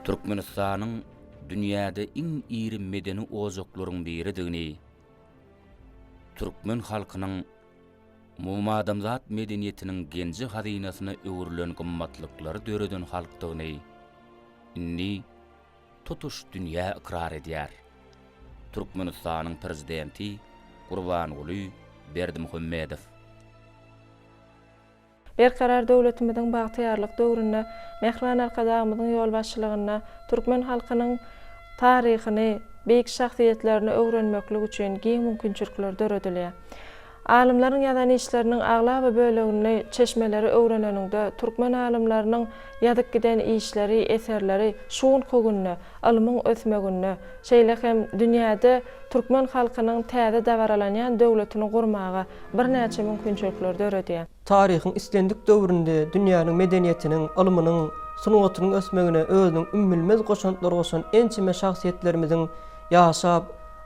Türkmenistanyň dünýäde iň iri medeni ozaklaryň biridigini, Türkmen halkynyň mumadamzat medeniýetiniň genji hazinasyna öwrülen gymmatlyklary döreden halkdygyny inni tutuş dünýä ikrar edýär. Türkmenistanyň prezidenti Gurbanyly Berdimuhammedow Berkarar döwletimiziň bagtyarlyk döwründe Mehriban Alkadağymyzyň ýolbaşçylygyna Türkmen halkynyň taryhyny, beýik şahsiýetlerini öwrenmeklik üçin giň mümkinçilikler döredilýär. Alimlaryň ýazan işleriniň aglaby bölegini çeşmeleri öwreneninde Türkmen alimlarynyň ýadyk giden işleri, eserleri şuň hogünne, ilmiň ösmegine, şeýle hem dünýäde Türkmen halkynyň täze dawaralanýan döwletini gurmaga birnäçe mümkinçilikler döredýär. Tarihin istendik döwründe dünýäniň medeniýetiniň, ilminiň, sunugatynyň ösmegine özüniň ümmilmez goşantlary goşan ençime şahsiýetlerimiziň ýaşap,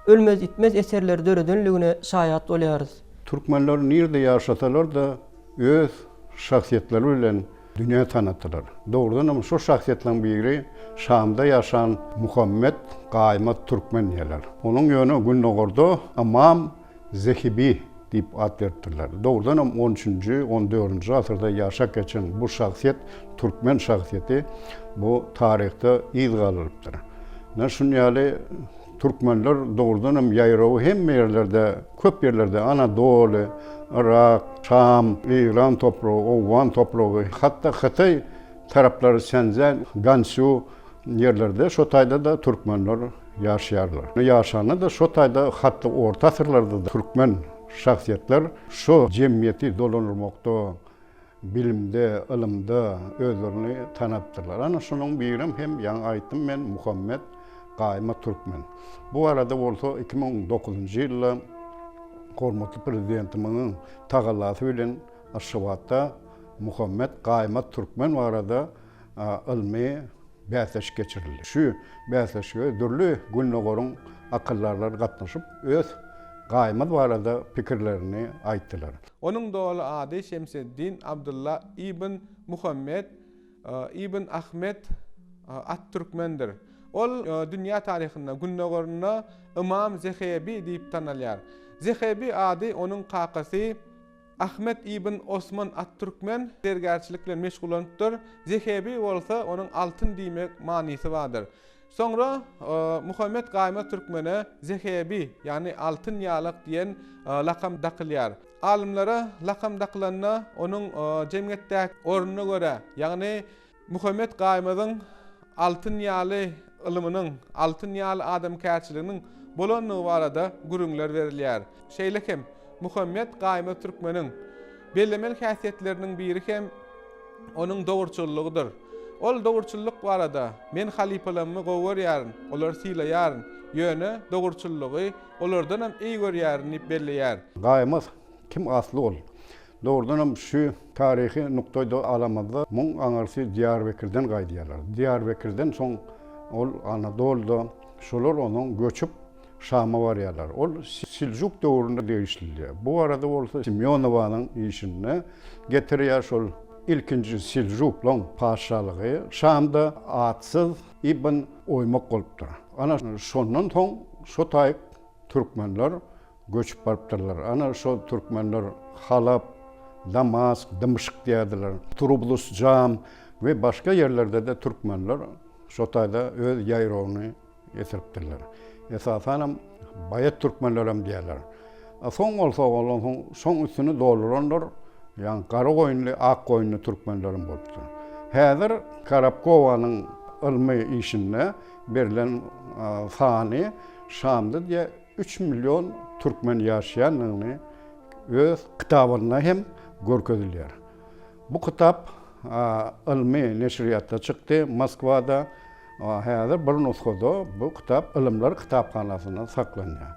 ölmez itmez eserleri döredenligine şaýat bolýarys. Türkmenler nerede yaşasalar da öz şahsiyetleri bilen dünya tanıttılar. Doğrudan ama şu şahsiyetlerin biri Şam'da yaşayan Muhammed Qaymat Türkmen diyorlar. Onun yönü Günnogor'da Amam Zehibi deyip ad verdiler. Doğrudan ama 13. 14. asırda yaşak geçen bu şahsiyet, Türkmen şahsiyeti bu tarihte iz kalıptır. Nasıl yani Türkmenler doğrudan hem yayrağı hem yerlerde, köp yerlerde Anadolu, Irak, Şam, İran toprağı, Ovan toprağı, hatta Hatay tarafları Senzen, Gansu yerlerde, Şotay'da da Türkmenler yaşayarlar. Yaşanı da Şotay'da hatta orta asırlarda da Türkmen şahsiyetler şu cemiyeti dolanırmakta, bilimde, ilimde özlerini tanıttırlar. Ana şunun birim hem yan aytım ben Muhammed Qaymat Türkmen. Bu arada olsa 2009 yılda hormatly prezidentimiň tagallasy bilen Aşgabatda Muhammed Qaymat Türkmen arada ilmi bäseş geçirildi. Şu bäseşe dürli Günnogor'un akıllarlar gatnaşyp öz Qaymat arada pikirlerini aýtdylar. Onun doğalı adı Şemseddin Abdullah ibn Muhammed ibn Ahmet at-Türkmendir. Ol dünya tarihinde Günnogor'una İmam Zehebi deyip tanalýar. Zehebi adı onun kakası Ahmet ibn Osman at-Türkmen dergärçilikle meşgul olupdyr. Zehebi bolsa onun altın diýmek manysy vardır. Sonra Muhammed Qaymat Türkmen'e Zehebi yani altın ýalyk diyen lakam dakylýar. Alimlara lakam dakylanna onun cemiyetdäki ornuna göre yani Muhammed Qaymatyň altın ýaly ilminiň, altın ýaly adamkärçiliginiň bolanlygy barada gürüňler berilýär. Şeýle hem Muhammed Qaymat Türkmeniň bellemel häsiýetleriniň biri hem onuň dogurçylygydyr. Ol dogurçylyk barada men halifalamy gowurýaryn, olar sylaýaryn, ýöne dogurçylygy olardan hem iyi görýäryn diýip belleýär. Qaymat kim asly ol? Doğrudan hem şu tarihi noktada alamada mun aňarsy Diyarbakırdan gaýdýarlar. Diyarbakırdan soň ol Anadolu'da şolar onun göçüp Şam'a varýarlar. Ol Siljuk döwründe değişildi. Bu arada bolsa Semyonovanyň işine getirýär şol ilkinji Siljuklaň paşalygy Şam'da atsyz Ibn Oymak bolupdyr. Ana şondan soň şo taýyp türkmenler göçüp barypdyrlar. Ana şo türkmenler Halap, Damask, Dimşk diýerdiler. Trublus, Cam ve başka yerlerde de Türkmenler Şotayda öz ýaýragyny getiripdirler. Esasen Bayat Türkmenlerim diýerler. Soň bolsa soň üstüni dolaranlar, ýani gary goýunly, ak goýunly Türkmenlerim bolupdy. Häzir Karapkowanyň ilmi işine berilen sany Şamda 3 milyon Türkmen ýaşaýanyny öz kitabyna hem görkezilýär. Bu kitap ilmi neşriyatda çykdy Moskwada. Häzir bir nuskhada bu kitap Ilimler Kitapxanasyna saklanýar.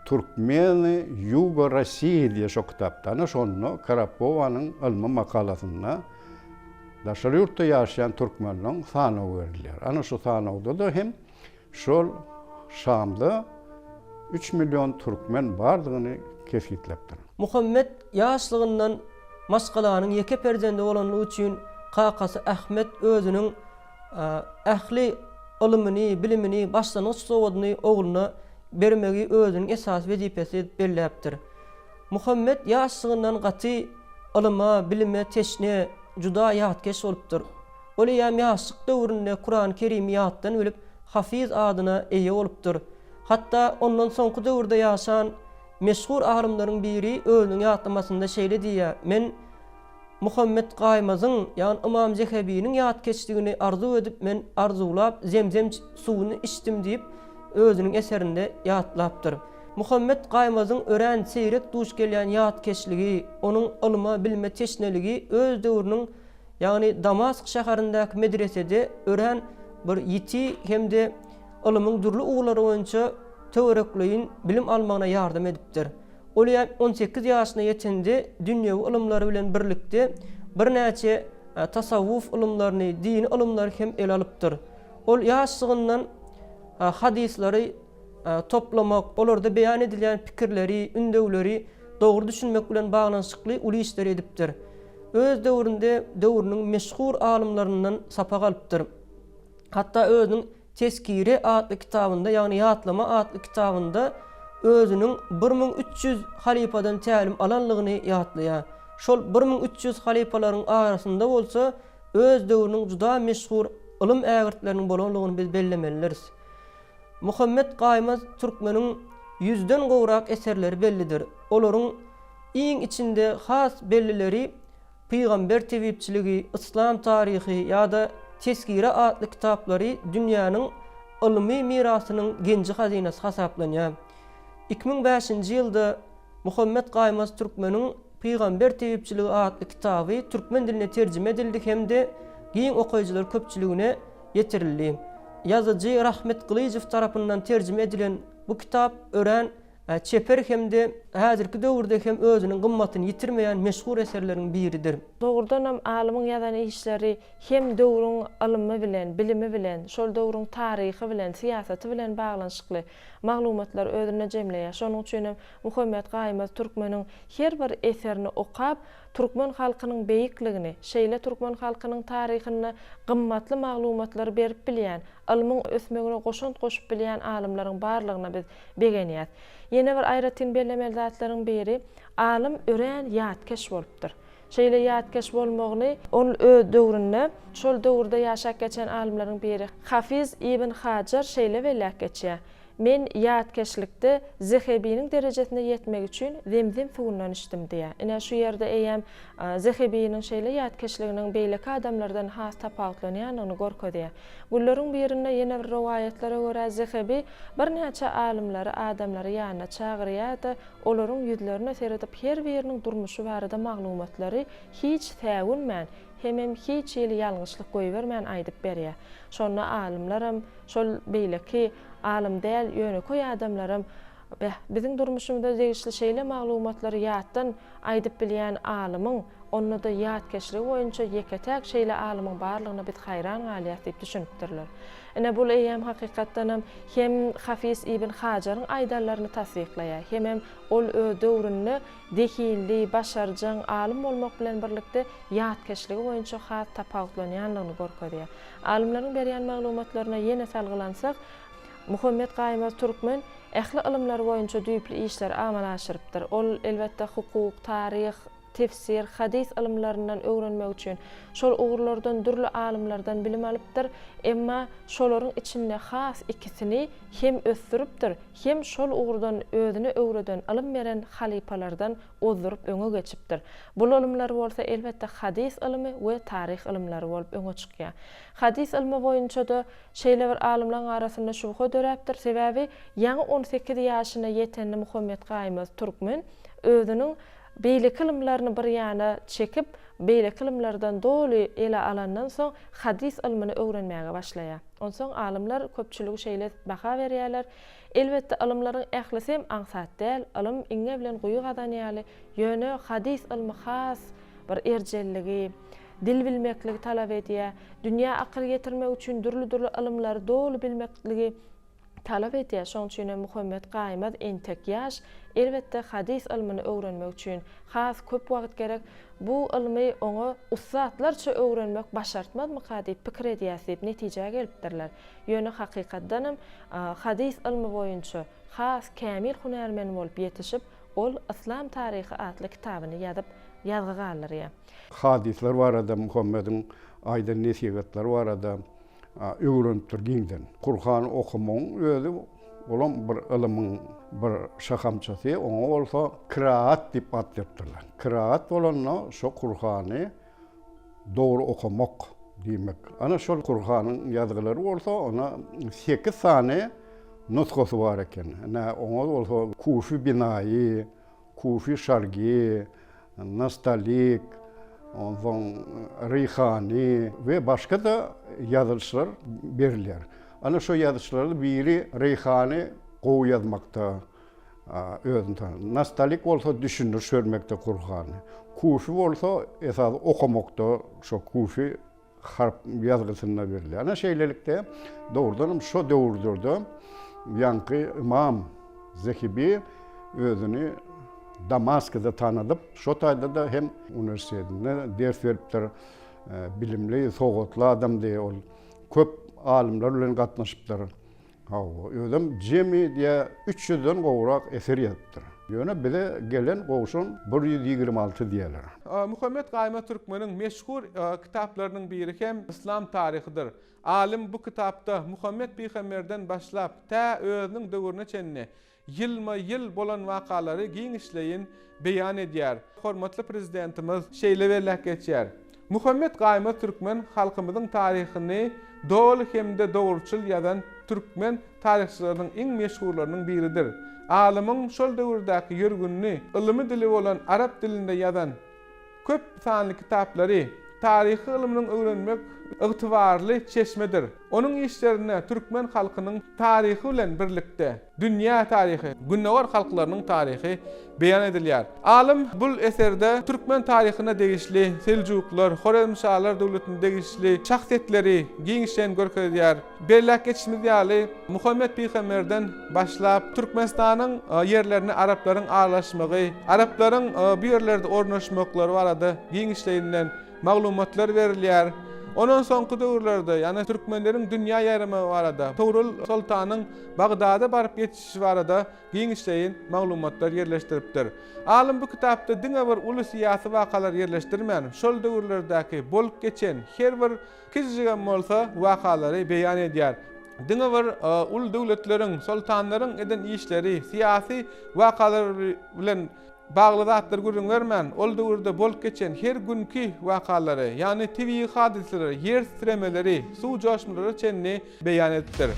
Türkmeni Yugo Rossiya diýe şu kitapda. Ana şonu Karapowanyň ilmi makalasyna daşary ýurtda ýaşaýan türkmenleriň sanawy berilýär. Ana şu sanawda da hem şol Şamda 3 milyon Türkmen bardygyny kesgitlepdir. Muhammed ýaşlygyndan Maskalaanyň ýeke perzendi bolanlygy üçin kakasy Ahmet özüniň ähli ilmini, bilimini, başlanğıç sowadyny ogluna bermegi özüniň esas wezipesi edip belläpdir. Muhammed ýaşlygyndan gaty ilyma, bilime teşne, juda ýatkeş bolupdyr. Ol ýa ýaşlyk döwründe Kur'an-ı Kerimi ýatdan bilip Hafiz adyna eýe bolupdyr. Hatda ondan soňky döwürde ýaşan meşhur alimleriň biri özüniň ýatlamasynda şeýle diýär: "Men Muhammed Gaýmazyň, ýani Imam Zehebi'niň ýatkeşligini arzu edip men arzulap zemzem suwuny içdim" diýip özüniň eserinde ýatlapdyr. Muhammed Gaýmazyň ören seýrek duş gelýän ýatkeşligi, onuň ilyma, bilme teşneligi öz döwrüniň ýani Damask şäherindäki medresede ören bir ýiti hemde ilimiň durly uglary boýunça töwerekleýin bilim almagyna ýardam edipdir. Ol 18 ýaşyna ýetende dünýäwi ilmlary bilen birlikde bir näçe tasawwuf ilmlaryny, dini ilmlary hem el alypdyr. Ol ýaşlygyndan hadisleri toplamak, olarda beýan edilýän pikirleri, ündewleri dogry düşünmek bilen baglanşykly uly işler edipdir. Öz döwründe döwrüniň meşhur alimlerinden sapak alypdyr. Hatda özüniň Teskire adly kitabynda, ýani ýatlama adly kitabynda özüniň 1300 halipadan tälim alanlygyny ýatlaýar. Şol 1300 halipalaryň arasynda bolsa, öz döwrüniň juda meşhur ilim ägirtleriniň bolanlygyny biz bellemeliriz. Muhammed Gaýmaz türkmeniň 100den gowrak eserleri bellidir. Olaryň iň içinde has bellileri Peygamber tebipçiligi, İslam tarihi ýa-da Teskire adly kitaplary dünýäniň ilmi mirasynyň genji hazinesi hasaplanýar. 2005-nji ýylda Muhammed Gaýmaz türkmeniň Peygamber tebipçiligi adly kitaby türkmen diline terjime edildi hemde giň okuyjylar köpçüligine ýetirildi. Yazıcı Rahmet Kılıcıv tarapyndan terjime edilen bu kitap ören çeper hemde häzirki döwürde hem özüniň gymmatyny ýitirmeýän meşhur eserleriň biridir. Dogrudan hem alimyň ýazan işleri hem döwrüň ilymy bilen, bilimi bilen, şol döwrüň taryhy bilen, siýasaty bilen baglanşykly maglumatlar özüne jemleýär. Şonuň üçin hem Muhammed Gaýmaz türkmeniň her bir eserini okap, türkmen halkynyň beýikligini, şeýle türkmen halkynyň taryhyny gymmatly maglumatlar berip bilýän, ilmiň ösmegine goşunt goşup bilýän alimleriň barlygyna biz begenýär. Ýene bir aýratyn bellemeli zatlaryň biri alim ören ýatkeş bolupdyr. Şeýle ýatkeş bolmagyny ol döwründe, şol döwürde ýaşap geçen alimleriň biri Hafiz ibn Hajar şeýle belläp geçýär: "Men ýatkeşlikde Zehebi'niň derejesine ýetmek üçin zemzem suwundan içdim" diýär. Ine şu ýerde eýem Zehebi'niň şeýle ýatkeşliginiň beýleki adamlardan has tapawutlanýanyny gorkodýar. Bullaryň birinde ýene bir riwayatlere görä Zehebi bir näçe alimleri, adamlary ýanyna çagyrýar-da olaryň ýüzlerini seredip her biriniň durmuşy barada maglumatlary hiç täwünmän, hemem hiç ýeli ýalňyşlyk goýbermän aýdyp berýär. Şonda alimlerim, şol beýleki alim däl ýöne koý adamlarym biziň durmuşymyzda degişli şeýle maglumatlary ýatdan aýdyp bilýän alimyň onu da ýatkeşligi boýunça ýeketäk şeýle alimyň barlygyna biz haýran galýar diýip düşünipdirler. Ene bul eýem hakykatdan hem Hafiz ibn Hajaryň aýdallaryny tasdiklaýar, hem ol döwründe dehilli, başarjan alim bolmak bilen birlikde ýatkeşligi boýunça has tapawutlanýanlygyny gorkodýar. Alimleriň berýän maglumatlaryna ýene salgylansak, Muhammed Gaýmaz türkmen ähli ilimler boýunça düýpli işler amal aşyrypdyr. Ol elbetde hukuk, tarih, tefsir, hadis ilimlerinden öwrenmek üçin şol ugurlardan, dürli alimlerden bilim alypdyr. Emma şolaryň içinde has ikisini hem ösdüripdir, hem şol ugurdan özüne öwreden ilim beren halipalardan ozdurup öňe geçipdir. Bu ilimler bolsa elbetde hadis ilimi we tarih ilimleri bolup öňe çykýar. Hadis ilmi boýunça da şeýle bir alimlaryň arasynda şubha döräpdir. Sebäbi ýa 18 ýaşyna ýetende Muhammed Gaýmaz türkmen özüniň beýleki ilimlerini bir ýana çekip, beýleki ilimlerden doly ele alandan soň hadis ilmini öwrenmäge başlaýar. Onsoň alimler köpçüligi şeýle baha berýärler. Elbetde ilimleriň ählisi hem aňsat däl, ilim iňe bilen guýy gadanýaly, ýöne hadis ilmi has bir erjelligi, dil bilmekligi talap edýär. Dünýä akyl getirmek üçin dürli ilimleri doly bilmekligi talap etýär. Şoň üçin Muhammed Gaýmaz entek ýaş elbetde hadis ilmini öwrenmek üçin has köp wagt gerek. Bu ilmi oňa ustadlarça öwrenmek başartmazmy diýip pikir edýär, netijege gelipdirler. Ýöne hakykatdanam hadis ilmi boýunça has kämil hunarmen bolup ýetişip, ol İslam taryhy adly kitabyny ýazgyga alýar. Hadisler var adam Muhammed'in aýdan nesihatlar var adam öwrenip durginden. Kur'an okumaň özü olam bir ilmiň bir şahamçasy, oňa bolsa kıraat diýip atdypdyrlar. Kıraat bolanna şo Kur'any dogry okumak diýmek. Ana şol Kur'anyň ýazgylary bolsa ona 8 sany nuskasy bar eken. Oňa bolsa Kufi binayi, Kufi şargi, Nastalik, ondan Reyhani ve başka da yazılışlar verirler. Ana şu yazılışlarda biri Reyhani qow yazmakta özünden. Nastalik olsa düşünür sörmekte Kur'an'ı. Kufi olsa esas okumakta şu Kufi harp yazgısına verirler. Ana şeylerlikte doğrudan şu döwürde yankı İmam Zekibi özünü Damask'da tanıdıp, şu taýda da hem üniversitetinde ders veripdir, bilimli, soğutlu adam diye ol. Köp alimler bilen gatnaşypdyr. Özüm jemi diye 300'den gowrak eser ýazypdyr. Ýöne bize gelen gowşun 126 diýerler. Muhammed Gaýmaz Türkmeniň meşhur kitaplarının biri hem İslam tarihidir. Alim bu kitapta Muhammed Peygamberden başlap ta özüniň döwrüne çenni yılma-yıl bolan wakalary giňişleýin beýan edýär. Hormatly prezidentimiz şeýle berläk geçýär. Muhammed Gaýmaz Türkmen halkymyzyň taryhyny dol hemde dogruçul ýazan türkmen tarihçilarynyň iň meşhurlarynyň biridir. Alimyň şol döwürdäki ýörgünni ilmi dili bolan arap dilinde ýazan köp sanly kitaplary tarihi ilminiň öwrenmek ygtybarly çeşmedir. Onun işlerine Türkmen halkynyň tarihi bilen birlikde dünýä tarihi, günnäwar halklarynyň tarihi beýan edilýär. Alim bu eserde Türkmen tarihine degişli Seljuklar, Horemşahlar döwletine degişli şahsiýetleri giňişen görkezýär. Berläk geçişimiz ýaly Muhammed Peygamberden başlap Türkmenistanyň ýerlerini araplaryň aralaşmagy, araplaryň bu ýerlerde ornaşmaklary barada giňişleýinden maglumatlar berilýär. Ondan soňky döwürlerde, ýani türkmenleriň dünýä ýarymy barada, Tuğrul Sultanyň Bagdada barıp ýetişi barada giňişleýin maglumatlar ýerleşdiripdir. Alim bu kitapda diňe bir uly syýasy wakalar ýerleşdirmän, şol döwürlerdäki bolup geçen her bir kizjigen bolsa wakalary beýan edýär. Diňe bir ul döwletleriň, sultanlaryň eden işleri, syýasy wakalar bilen bagly zatlar görüňlermän, ol döwürde bolup geçen her günkü wakalary, ýani tabii hadiseleri, yer titremeleri, suw joşmalary çenni beýan etdir.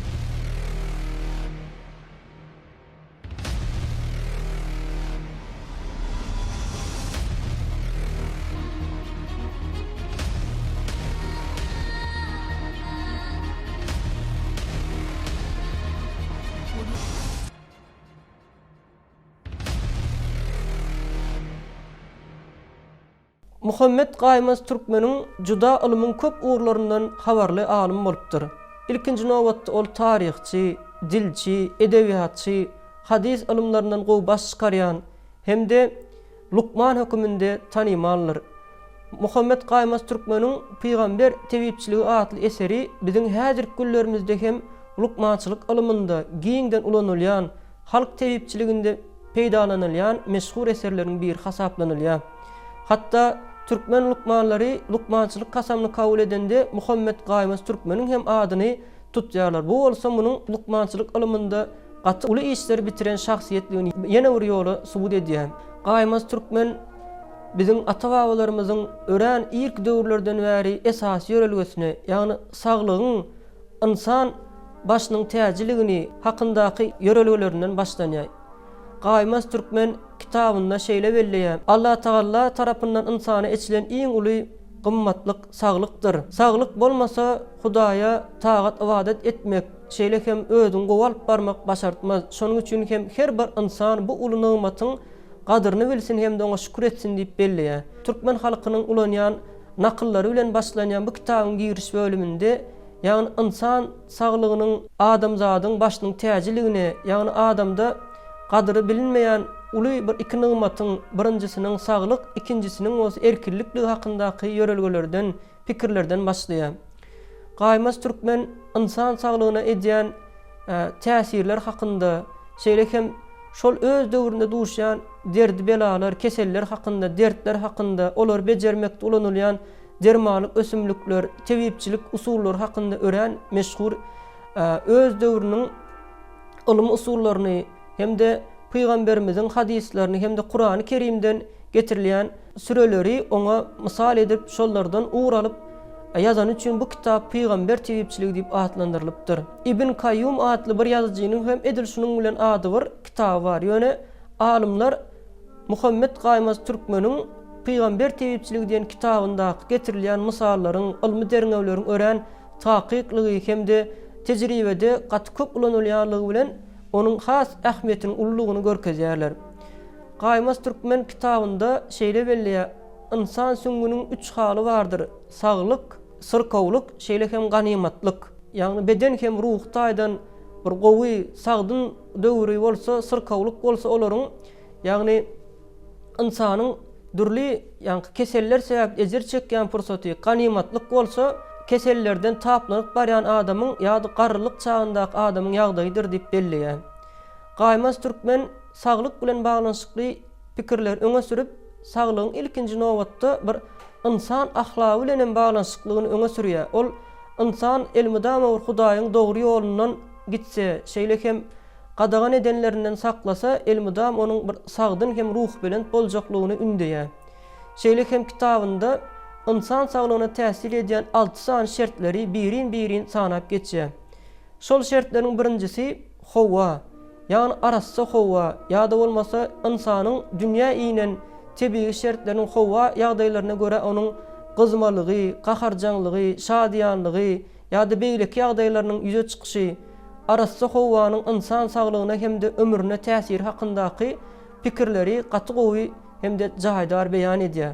Muhammed Gaýmaz Türkmeniň juda ilmiň köp uğurlaryndan habarly alim bolupdyr. İlkinji nowatda ol taryhçy, dilçi, edebiýatçy, hadis ilimlerinden gowy baş çykarýan hemde Lukman höküminde tanymaldyr. Muhammed Gaýmaz Türkmeniň Peýgamber tebipçiligi adly eseri biziň häzirki günlerimizde hem lukmançylyk ilminde giňden ulanylýan, halk tebipçiliginde peýdalanylýan meşhur eserleriň biri hasaplanylýar. Hatta Türkmen lukmanlary lukmançylyk kasamyny kabul edende Muhammed Gaýmaz Türkmeniň hem adyny tutýarlar. Bu bolsa munyň lukmançylyk ilminde gaty uly işleri bitiren şahsiýetligini ýene bir ýola subut edýär. Gaýmaz Türkmen biziň ata-babalarymyzyň ören ilk döwürlerden bäri esas ýörelgesine, ýani saglygyň insan başynyň täjiligini hakyndaky ýörelgelerinden başlanýar. Gaýmaz Türkmen kitabynda şeýle belleýär. Allah Taala tarapyndan insana eçilen iň uly gymmatlyk saglykdyr. Saglyk bolmasa Hudaýa tagat ibadet etmek, şeýle hem özüň gowalyp barmak başartmaz. Şonuň üçin hem her bir insan bu uly nymatyň gadyryny bilsin hem de oňa şükür etsin diýip belleýär. Türkmen halkynyň ulanýan nakyllary bilen başlanýan bu kitabyň giriş bölüminde Yani insan saglygynyň adamzadyň başynyň täjiligine, yani adamda gadyry bilinmeýän uly bir iki nygmatyň birinjisiniň saglyk, ikinjisiniň ozy erkinlikligi hakyndaky ýörelgelerden, pikirlerden başlaýar. Gaýmaz türkmen insan saglygyna edýän täsirler hakynda, şeýle hem şol öz döwründe duşýan derdi belalar, keseller hakynda, dertler hakynda, olar bejermekde ulanylýan dermanlyk ösümlikler, tebipçilik usullary hakynda ören meşhur öz döwrüniň ilim usullaryny hemde Peygamberimiziň hadislerini hemde Kur'an-ı Kerimden getirilýän süreleri ona mysal edip şollardan uğralyp yazan üçin bu kitap Peygamber tebipçiligi diýip atlandyrylypdyr. Ibn Kayyum adly bir ýazyjynyň hem edil şunun bilen ady bar, kitap bar. Ýöne alimler Muhammed Gaýmaz Türkmeniň Peygamber tebipçiligi diýen kitabynda getirilýän mysallaryň, ilmi derinewleriň ören taqiqligi hemde tejribede gaty köp ulanylýanlygy bilen onun has ähmiýetiniň ullugyny görkezýärler. Gaýmaz Türkmen kitabynda şeýle belliýär, insan süngüniň 3 haly bardyr: saglyk, syrkawlyk, şeýle hem ganymatlyk. Ýagny beden hem ruh taýdan bir gowy, sagdyn döwri bolsa, syrkawlyk bolsa olaryň, ýagny insanyň dürli keseller sebäp ejer çekýän pursaty, ganymatlyk bolsa, kesellerden taplanyp barýan adamyň ýa-da garrylyk çagyndaky adamyň ýagdaýydyr diýip belliýär. Gaýmaz Türkmen saglyk bilen baglanyşykly pikirler öňe sürüp, saglygyň ilkinji nowatda bir insan ahlaky bilen baglanyşyklygyny öňe sürýär. Ol insan elmidama Hudaýyň dogry ýolundan gitse, şeýle hem gadagan edenlerinden saklasa, elmidam onuň bir sagdyn hem ruh bilen boljaklygyny ündeýär. Şeýle hem kitabynda insan saglygyna täsir edýän 6 san şertleri birin sanap geçýär. Şol şertleriň birinjisi Hawa, ýagny arassa Hawa, ýa-da bolmasa insanyň dünýä inen tebii şertleriniň Hawa ýagdaýlaryna görä onuň gyzmalygy, gaharjanlygy, şadyanlygy ýa-da beýleki ýagdaýlarynyň ýüze çykyşy, arassa Hawanyň insan saglygyna hemde ömrüne täsiri hakyndaky pikirleri gaty gowy hemde jaýdar beýan edýär.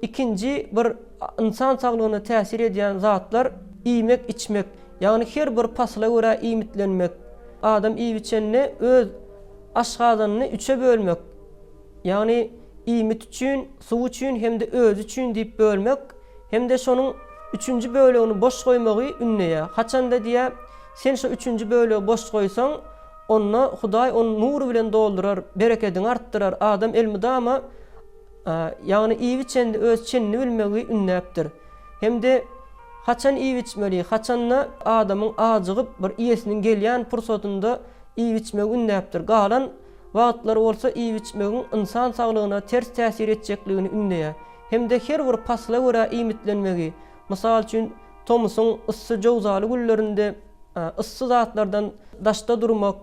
İkinci bir insan saglygyna täsir edýän zatlar iýmek, içmek. Ýagny her bir pasla görä iýmitlenmek. Adam iýip içenni öz aşgazanyny 3'e bölmek. Ýagny iýmit üçin, suw üçin hemde öz üçin diýip bölmek. Hemde şonuň 3-nji bölegini boş goýmagy ünneýär. Haçanda diýär, sen şu 3-nji bölegi boş goýsaň, onda Hudaý onu nur bilen doldurar, bereketini artdyrar. Adam elmidama ýagny iýip içende öz çenini bilmegi ünnäpdir. Hemde haçan iýip içmeli, haçanna adamyň azygyp bir iýesiniň gelýän pursatynda iýip içmegi ünnäpdir. Galan wagtlar bolsa iýip içmegiň insan saglygyna ters täsir etjekligini ünnäýär. Hemde her bir pasla görä iýmitlenmegi. Mysal üçin Thomasyň ıssy jowzaly güllerinde ıssy zatlardan daşda durmak,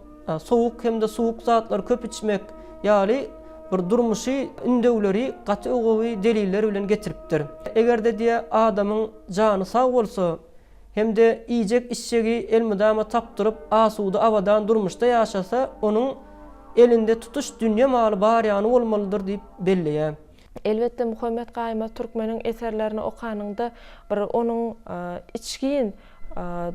sowuk hemde suwuk zatlar köp içmek, ýaly bir durmuşy ündewleri gaty ogowy deliller bilen getiripdir. Egerde diýe adamyň jany sag bolsa, hemde iýjek içjegi elmidama tapdyryp asuda awadan durmuşda ýaşasa, onuň elinde tutuş dünýä maly bar ýany bolmalydyr diýip belliýär. Elbette Muhammed Gaýmaz Türkmeniň eserlerini okanyňda bir onuň içgin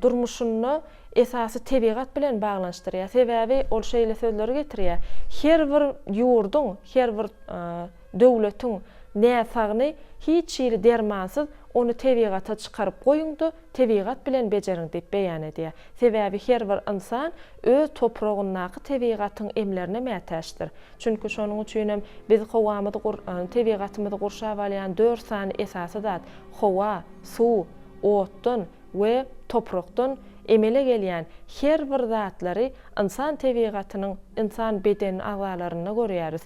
durmuşyny esasy tebigat bilen baglanşdyrýar. Sebäbi ol şeýle sözleri getirýär. Her bir ýurduň, her bir döwletiň näsagyny hiç ýeri dermansyz onu tebigata çykaryp goýuňdy, tebigat bilen bejeriň diýip beýan edýär. Sebäbi her bir insan öz topragyndaky tebigatyň emlerine mätäşdir. Çünki şonuň üçin hem biz howamyzy tebigatymyzy gurşap alýan 4 sany esasy zat: hawa, suw, otdan we toprakdan emele gelýän her bir zatlary insan tebigatynyň, insan beden agzalaryna görýäris.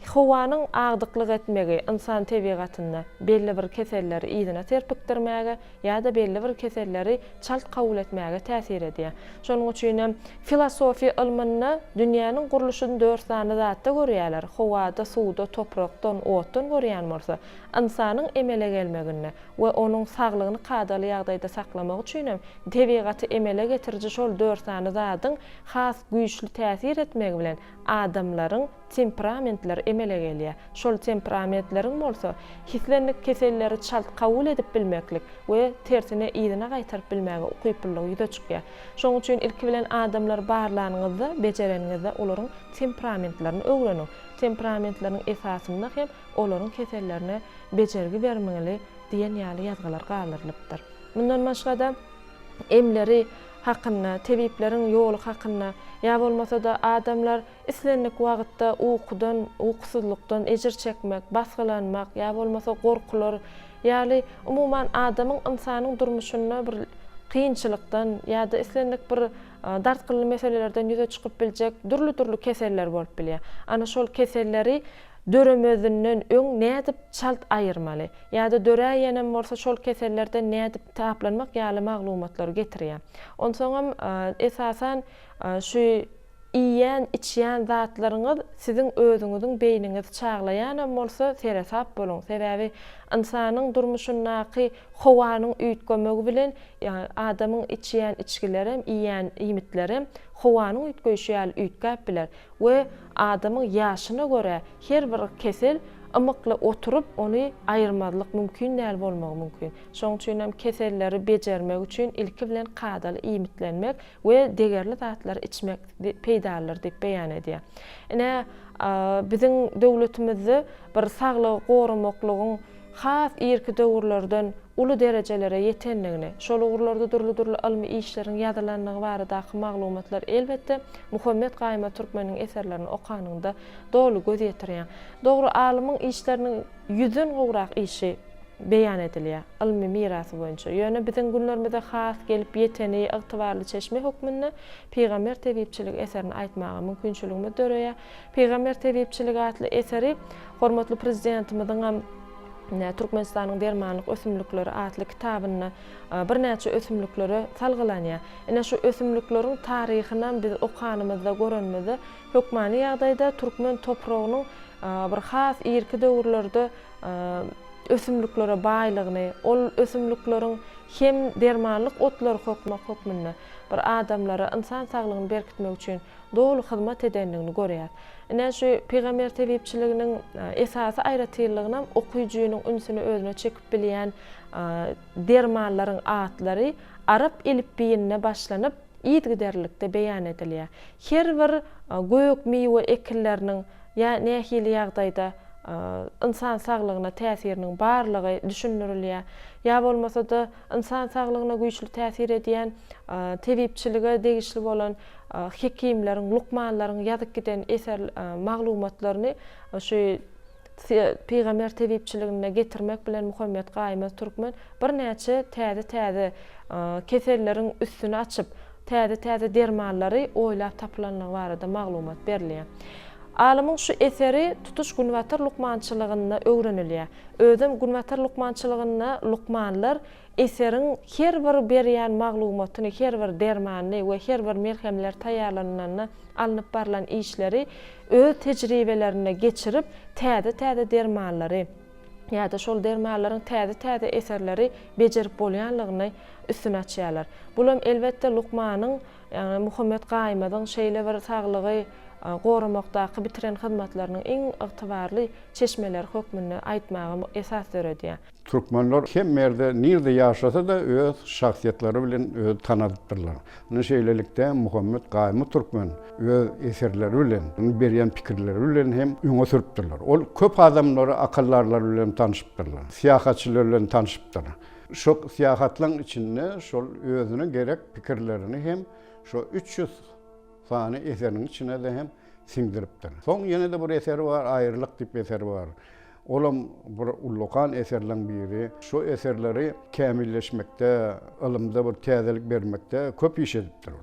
Howanyň agdyklyk etmegi insan tebigatyna belli bir keselleri ýygyna terpikdirmäge ýa-da belli bir keselleri çalt kabul etmäge täsir edýär. Şonuň üçin hem filosofiýa ilmini dünýäniň gurulşyny 4 sany zatda görýärler. Howada, suwda, toprakdan, otdan görýän bolsa, insanyň emele gelmegine we onuň saglygyny kadaly ýagdaýda saklamak üçin hem tebigaty emele getiriji şol 4 sany zadyň has güýçli täsir etmegi bilen adamlaryň temperamentleri emele gelýär. Şol temperamentleriň bolsa hislenlik keselleri çalt kabul edip bilmeklik we tersine ýygyna gaýtaryp bilmäge ukyplylygy ýüze çykýar. Şoň üçin ilki bilen adamlar barlanyňyzda, bejereniňizde olaryň temperamentlerini öwrenin. Temperamentlaryň esasynda hem olaryň kesellerine bejergi bermeli diýen ýaly ýazgylar galyrylypdyr. Mundan başga da emleri hakkında, tebiplerin yolu hakkında, ya bolmasa da adamlar islenlik wagtda uykudan, uykusuzlukdan ejir çekmek, basgylanmak, ya bolmasa gorkular, ýaly umuman adamyň insanyň durmuşyna bir kıyınçılıktan ya da islenlik bir dartqylly meselelerden ýüze çykyp biljek türlü keseller bolup bilýär. Ana şol keselleri döremözünden öň nädip çalt aýyrmaly. Ýa-da döräýenem bolsa şol kesellerden nädip taplanmak ýaly maglumatlary getirýär. Onsoňam esasan şu iýen, içýän zatlaryňyz siziň özüňiziň beýniňizi çaglaýan bolsa seresap bolun. Sebäbi insanyň durmuşyndaky howanyň üýtgemegi bilen adamyň içýän içkileri, iýen iýmitleri howanyň üýtgeýşi ýaly üýtgäp biler we adamyň ýaşyna görä her bir kesel ymykly oturup onu aýyrmazlyk mümkin näl bolmagy mümkin. Şoň üçin hem keselleri bejermek üçin ilki bilen kadaly iýmitlenmek we degerli zatlary içmek peýdalar diýip beýan edýär. Ene biziň döwletimizde bir saglyk gorumaklygyň has irki döwürlerden uly derejelere ýetenligini, şol ugurlarda türlü ilmi işleriň ýazylanlygy baradaky maglumatlar elbetde Muhammed Gaýma Türkmeniň eserlerini okanynda dolu göz ýetirýär. Dogry alymyň işleriniň 100-den gowrak işi beýan edilýär ilmi mirasy boýunça. Ýöne biziň günlerimizde has gelip ýeteni, ygtybarly çeşme hökmünde Peýgamber tebipçiligi eserini aýtmaga mümkinçiligimiz döreýär. Peýgamber tebipçiligi atly eseri hormatly prezidentimiziň Türkmenistanyň dermanlyk ösümlikleri atly kitabyny bir näçe ösümlikleri salgylanýar. Ene şu ösümlikleriň taryhyny biz okanymyzda görenmizde hökmany ýagdaýda türkmen topragynyň bir has irki döwürlerde ösümliklere baýlygyny, ol ösümlikleriň hem dermanlyk otlar hökmünde bir adamlara insan saglygyny berkitmek üçin dolu hyzmat edenligini görýär. Ene şu Peýgamber tebipçiliginiň esasy aýratyrlygyna okuyjuynyň ünsüni özüne çekip bilýän dermanlaryň atlary arab elipbiýine başlanyp ýetgiderlikde beýan edilýär. Her bir göýük meýwe ekilleriniň ýa nähili ýagdaýda insan saglygyna täsiriniň barlygy düşünürilýär. Ya bolmasa da insan saglygyna güýçli täsir edýän tebipçilige degişli bolan hekimleriň, lukmanlaryň ýazyp giden eser maglumatlaryny şu Peýgamber tebipçiligine getirmek bilen Muhammed Gaýma Türkmen bir näçe täze keselleriň üstüne açyp täze dermanlary oýlap tapylanlygy barada maglumat berilýär. Alymyň şu eseri tutuş günwatar lukmançylygyna öwrenilýär. Özüm günwatar lukmançylygyna lukmanlar eseriň her bir berýän maglumatyny, her bir dermany we her bir merhemler taýýarlananyny alınıp barlan işleri öz tejribelerine geçirip täze dermanlary ýa-da şol dermanlaryň täze eserleri bejerip bolýanlygyny üstüne açýarlar. Bulam elbetde lukmanyň, ýani Muhammed Gaýmadyň şeýle bir saglygy gorumakdaky bitiren hyzmatlarynyň iň ygtybarly çeşmeler hökmünde aýtmagy esas döredýär. Türkmenler hem merde nirde ýaşasa da öz şahsiýetleri bilen öz tanadypdyrlar. Ony şeýlelikde Muhammed Gaýma Türkmen öz eserleri bilen, berýän pikirleri bilen hem öňe sürüpdirler. Ol köp adamlary akallarlar bilen tanyşypdyrlar. Siýahatçylar bilen tanyşypdyrlar. Şo siýahatlaryň içinde şol özüne gerek pikirlerini hem şo 300 sany eseriniň içine de hem siňdiripdir. Soň ýene de bir eseri bar, aýrylyk diýip eseri bar. Olam bir ullukan eserlerden biri. Şu eserleri kämilleşmekde, ilmde bir täzelik bermekde köp iş edipdir.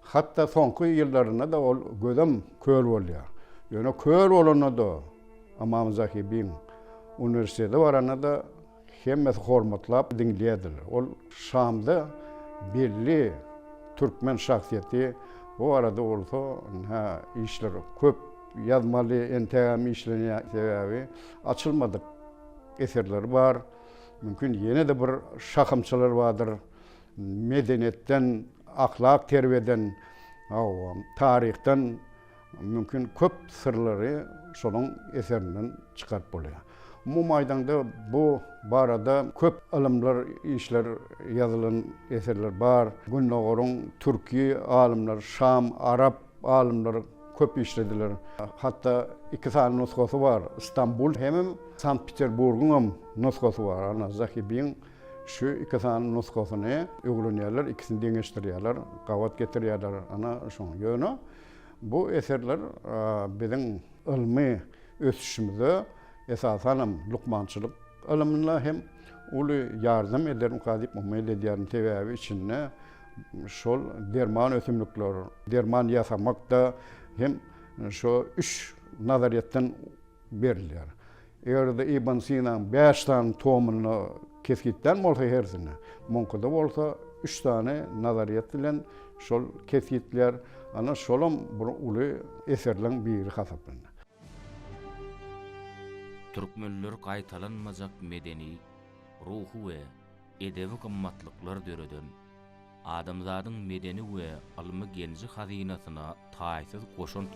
Hatta soňky ýyllarynda da ol gözüm kör bolýar. Ýöne kör bolana da Amamzaki bin universiteti barana da hemmesi hormatlap dinleýärler. Ol Şamda belli Türkmen şahsiýeti bu arada olsa işler köp yazmaly entegam işlerine sebebi açılmadık eserleri var. Mümkün yine de bir şakımçılar vardır. Medeniyetten, ahlak terbiyeden, tarihten mümkün köp sırları şolun eserinden çıkarıp buluyor. Bu maydanda bu barada köp ilimler, işler yazılan eserler var. Günnogorun Türkiye alimler, Şam, Arap alimler köp işlediler. Hatta 2 tane nuskası var. İstanbul hem Sankt Peterburg'un nuskası var. Ana Zahibi'nin şu 2 tane nuskasını uygulayanlar, ikisini dengeçtiriyorlar, kavat getiriyorlar. Ana şun yönü. Bu eserler bizim ilmi ösüşümüzde esasen lukmançılık ilimine hem ulu yardım ederim kadip Muhammed Ediyar'ın tevavi içinde şol derman ötümlükler, derman yasamakta hem şu 3 nazariyetten verilir. Eğer de İbn Sina'nın 5 tane tohumunu keskitten olsa hersine, Monku'da olsa 3 tane nazariyet ile şol keskitler, ana şolum ulu eserlerin biri hasaplanır. Türkmenler qaytalanmazak medeni, ruhu ve edebi kımmatlıklar döreden, adamzadın medeni ve alımı genci hazinasyna taýsyz goşant,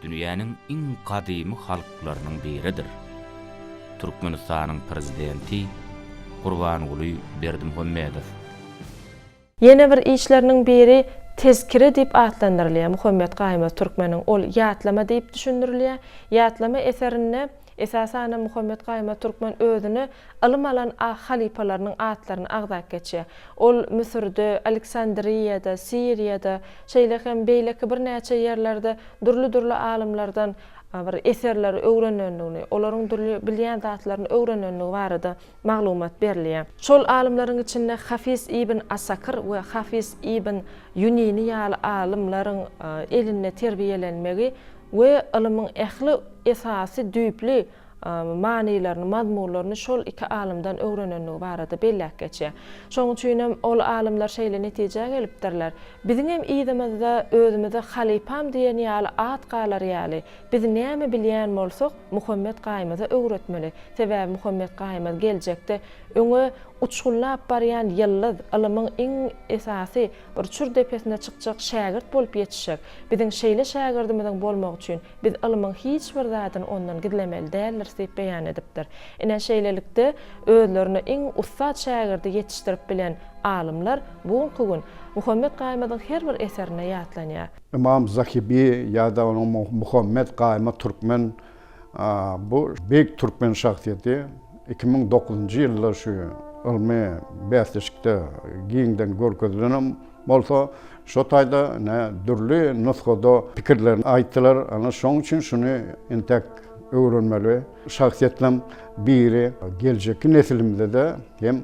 dünýäniň iň kadymy halklarynyň biridir. Türkmenistanyň prezidenti Gurbanuly Berdimuhammedow. Yine bir işlerinin biri tezkire dip atlandyrylýar. Muhammed Gaýma Türkmeniň ol ýatlama diýip düşündirilýär. Ýatlama eserini esasen Muhammed Gaýma Türkmen özüni ilm alan halipalarynyň atlaryny agzap geçýär. Ol Misirde, Aleksandriýada, Siriýada, şeýlehem beýleki bir näçe ýerlerde durly alimlerden bir eserleri öwrenendigini, olaryň bilýän zatlaryny öwrenenligi barada maglumat berilýär. Şol alimlaryň içinde Hafiz ibn Asakir we Hafiz ibn Yunini ýaly alimlaryň eline terbiýelenmegi we ilmiň ähli esasy düýpli manilerini, mazmunlaryny şol 2 alimden öwrenenligi barada belläp geçýär. Şoň üçin ol alimler şeýle netije gelipdirler. Biziň hem ýerdimizde özümizde halipam diýen ýaly at galar ýaly. Biz näme bilýän bolsak, Muhammed Gaýmyza öwretmeli. Sebäbi Muhammed Gaýmy geljekde öňe uçgullap barýan ýyldız ilmiň iň esasy bir çür depesine çykjak şagirt bolup ýetişek. Biziň şeýle şagirdimiziň bolmak üçin biz ilmiň hiç bir zadyny ondan gizlemeli däldir diýip beýan edipdir. Ine şeýlelikde özlerini iň ustad şagirdi ýetişdirip bilen alimler bugunky gün Muhammed Gaýmyň her bir eserine ýatlanýar. İmam Zahibi ya da onuň Muhammed Gaýma Türkmen bu büyük Türkmen şahsiýeti 2009-njy ýylda şu ilmi bäsleşikde giňden görkezlenem bolsa şo taýda dürli nuskada pikirlerini aýtdylar. Ana şoň üçin şuny entek öwrenmeli. Şahsiýetlerim biri geljeki nesilimizde de hem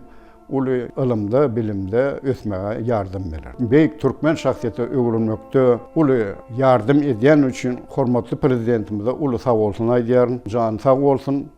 ulu ilimde, bilimde ösmäge yardım berer. Beýik Türkmen şahsiýeti öwrenmekde ulu yardım edýän üçin hormatly prezidentimize ulu sag bolsun aýdýaryn. Jan sag bolsun.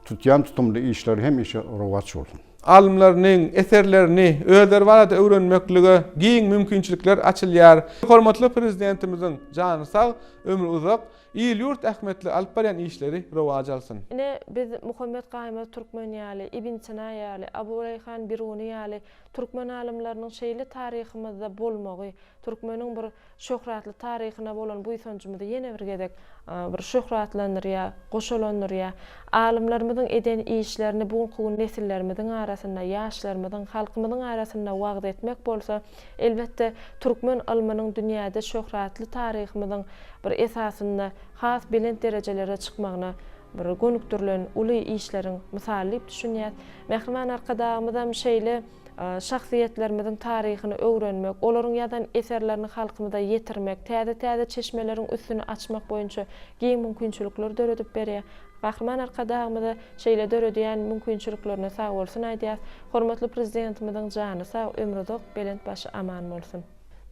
Tutýan tutumly işler hem işe rowaç bolsun. Alimlarynyň eserlerini özleri barada öwrenmekligi giň mümkinçilikler açylýar. Hormatly prezidentimiziň jany sag, ömrü uzak, ýurt ähmetli alyp barýan işleri rowaç alsyn. Ine biz Muhammed Gaýma Türkmen ýaly, Ibn Sina ýaly, Abu Rayhan Biruni ýaly Türkmen alimlarynyň şeýle taryhymyzda bolmagy, Türkmeniň bir şöhratly taryhyna bolan bu ýysanjymyzy ýene bir gedek bir şöhratlandyrýar, goşulandyrýar. Alimlarymyzyň eden işlerini bugunky nesillerimiziň arasynda, ýaşlarymyzyň, halkymyzyň arasynda wagt etmek bolsa, elbetde Türkmen ilminiň dünýäde şöhratly taryhymyzyň bir esasynda has bilent derejelere çykmagyna bir gönükdirilen uly işleriň misaly diýip düşünýär. Mehriman arkadaşymyzam şeýle şahsiýetlerimiziň taryhyny öwrenmek, olaryň ýadan eserlerini halkymyza ýetirmek, täze çeşmeleriň üstüni açmak boýunça giň mümkinçilikler döredip berýär. Gahryman arkadaşymyza şeýle döredýän mümkinçiliklerine sag bolsun aýdýar. Hormatly prezidentimiziň jany sag, ömrü uzak, belent başı aman bolsun.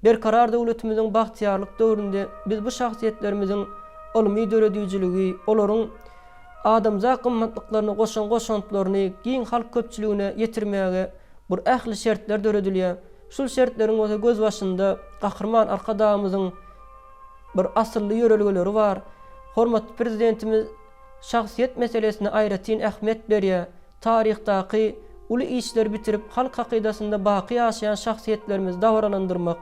Berkarar döwletimiziň bagtyarlyk döwründe biz bu şahsiýetlerimiziň ilmi döredýijiligi, olaryň adamza kymmatlyklaryny goşantlaryny giň halk köpçüligine ýetirmäge bir ähli şertler döredilýär. Şol şertleriň öňe göz başynda gahryman arkadaşymyzyň bir asylly ýöreligleri bar. Hormatly prezidentimiz şahsiyet meselesine aýratyn ähmiýet berýär. Taryhdaky uly işleri bitirip halk akydasynda baqy ýaşaýan şahsiýetlerimizi dawralandyrmak,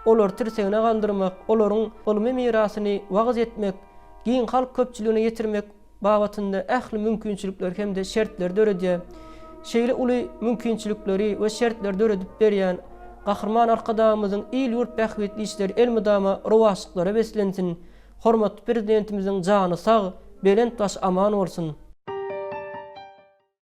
olar tirsegine galdyrmak, olaryň ulmy mirasyny wagys etmek, giň halk köpçüligine ýetirmek babatynda ähli mümkinçilikler hemde şertler döredýär. Şeýle uly mümkinçilikleri we şertler döredip berýän gahryman arkadamyzyň il ýurt bähwetli işleri elmydama rowaşlyklara beslensin. Hormatly prezidentimiziň jany sag, belent baş aman bolsun.